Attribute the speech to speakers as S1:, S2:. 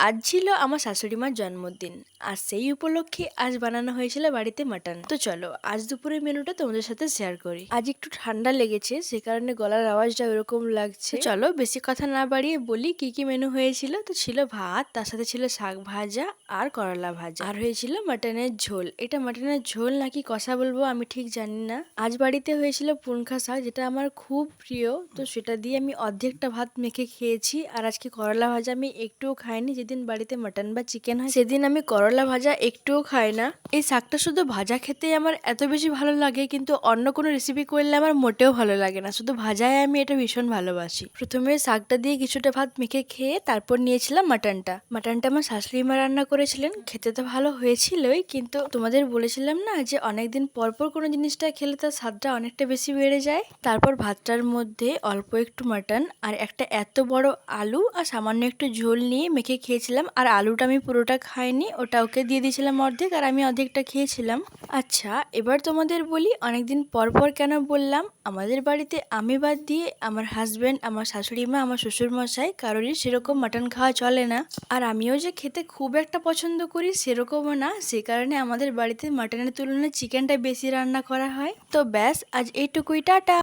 S1: আজ ছিল আমার শাশুড়ি মার জন্মদিন, আর সেই উপলক্ষে আজ বানানো হয়েছিল বাড়িতে মাটন। তো চলো আজ দুপুরের মেনুটা তোমাদের সাথে শেয়ার করি। আজ একটু ঠান্ডা লেগেছে, সে কারণে গলার আওয়াজটা ওরকম লাগছে। তো চলো বেশি কথা না বাড়িয়ে বলি কি কি মেনু হয়েছিল। তো ছিল ভাত, তার সাথে ছিল শাক ভাজা আর করলা ভাজা, আর হয়েছিল মাটনের ঝোল। এটা মাটনের ঝোল নাকি কষা বলবো আমি ঠিক জানি না। আজ বাড়িতে হয়েছিল পুনখা শাক, যেটা আমার খুব প্রিয়। তো সেটা দিয়ে আমি অর্ধেকটা ভাত মেখে খেয়েছি। আর আজকে করলা ভাজা আমি একটুও খাইনি। যেদিন বাড়িতে মাটন বা চিকেন হয় সেদিন আমি করলা ভাজা একটুও খাই না। এই শাকটা শুধু ভাজা খেতে আমার এত বেশি ভালো লাগে, কিন্তু অন্য কোনো রেসিপি করলে আমার মোটেও ভালো লাগে না। শুধু ভাজায় আমি এটা ভীষণ ভালোবাসি। প্রথমে শাকটা দিয়ে কিছুটা ভাত মেখে খেয়ে তারপর নিয়েছিলাম মাটনটা। মাটনটা আমার শাশুড়ি মা রান্না করেছিলেন। খেতে তো ভালো হয়েছিলই, কিন্তু তোমাদের বলেছিলাম না যে অনেকদিন পর পর কোনো জিনিসটা খেলে তার স্বাদটা অনেকটা বেশি বেড়ে যায়। তারপর ভাতটার মধ্যে অল্প একটু মাটন আর একটা এত বড় আলু আর সামান্য একটু ঝোল নিয়ে মেখে খেয়েছিলাম। আর আলুটা আমি পুরোটা খাইনি, ওটা ওকে দিয়ে দিয়েছিলাম অর্ধেক, আর আমি অর্ধেকটা খেয়েছিলাম। আচ্ছা, এবার তোমাদের বলি অনেকদিন পর পর কেন বললাম। আমাদের বাড়িতে আমি বাদ দিয়ে আমার হাজবেন্ড, আমার শাশুড়ি মা, আমার শ্বশুর মশাই কারোরই সেরকম মাটন খাওয়া চলে না। আর আমিও যে খেতে খুব একটা পছন্দ করি সেরকমও না, সে কারণে আমাদের বাড়িতে মাটনের তুলনায় চিকেনটা বেশি রান্না করা হয়। তো ব্যাস, আজ এইটুকুই, টাটা।